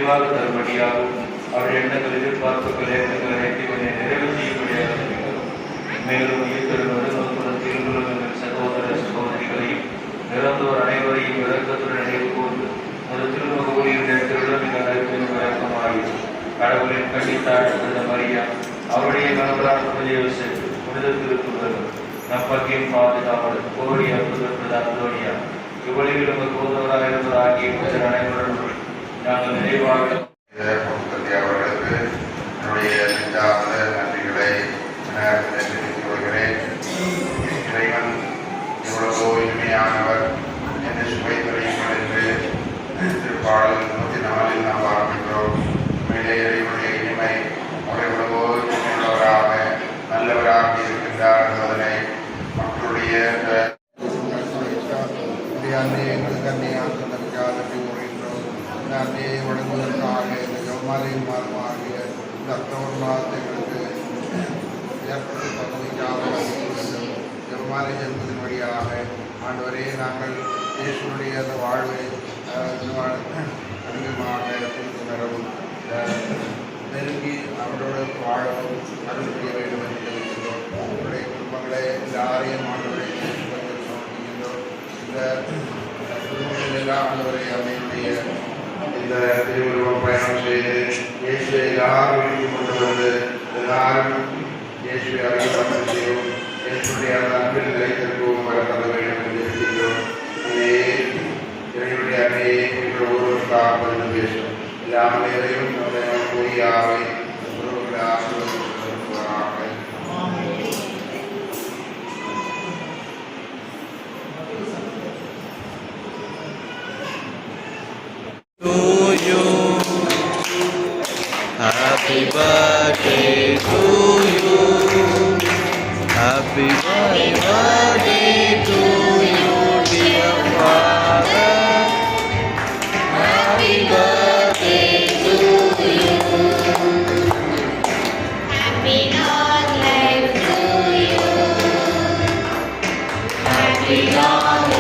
நிறைவாக தரும்படியாகவும் அவருடைய எண்ணங்கள் எதிர்பார்ப்புகள் எண்ணங்கள் அனைத்தையும் நிறைவு செய்யும்படியாக மேலும் ஈஸ்வரனோடு நோக்குடன் திருக்குறள் சகோதர சகோதரிகளையும் நிறந்தோர் அனைவரையும் விளக்கத்துடன் நினைவு கூர்ந்து ஒரு திருமுக ஊழியருடைய திருவிழா அனைவரும் விளக்கமாகி கடவுளின் கண்டித்தாழ்ந்த மரியா அவருடைய மனவரான புனித திருக்குறள் நம்பக்கையும் பாதுகாவல் கோடி அற்புதப்பது அந்தோனியா இவ்வளவில் உங்கள் கோதவராக இருப்பது ஆகிய கொஞ்சம் அனைவருடன் நாங்கள் நிறைவாக அவர்களுக்கு என்னுடைய நெஞ்சார்ந்த நன்றிகளை தெரிவித்துக் கொள்கிறேன். இறைவன் எவ்வளவோ இனிமையானவர் என்று சுவை தெரியுங்கள் என்று திருப்பாடல் 104 நாம் ஆரம்பிக்கிறோம். உண்மையிலே இறைவனுடைய இனிமை அவர் எவ்வளவோ இனிமையுள்ளவராக நல்லவராக இருக்கின்றார் என்பதனை மக்களுடைய எங்களுக்கு அன்னையாக கூறுகின்றோம். இந்த அன்னையை வழங்குவதற்காக இந்த ஜெபமாலையும் மாதமாகிய இந்த அக்டோபர் மாதத்தை எங்களுக்கு ஏற்படுத்தி தந்தமைக்காக வேண்டும். ஜெபமாலை என்பதன் வழியாக ஆண்டவரே நாங்கள் இயேசுடைய அந்த வாழ்வை அதிகமாக புரிந்து பெறவும் நெருங்கி அவரோடு வாழவும் அருள் புரிய வேண்டும் என்று தெரிவிக்கின்றோம். அவருடைய குடும்பங்களை எல்லாரையும் ஆண்டவரை சமர்ப்பிக்கின்றோம். இந்த குடும்பங்களெல்லாம் ஆண்டவரை அவருடைய இந்த திருவுருவம் பயணம் செய்து இயேசுவை எல்லாரும் வீட்டுக்கு கொண்டு வந்து எல்லாரும் இயேசுவை அறிமுகம் செய்யவும் இயேசுடைய அந்த அன்பில் நிலைத்திருக்கவும் வர வேண்டும் என்று தெரிவிக்கின்றோம். இறைவனுடைய அன்னையை ஒருவருக்காக பதில் பேசும் எல்லா மனிதரையும் கூறியாவை ஒருவர்களை ஆசீர்வதிப்பாராக. Happy birthday to you. Happy birthday to you, dear Father. Happy birthday to you. Happy long life to you. Happy long life.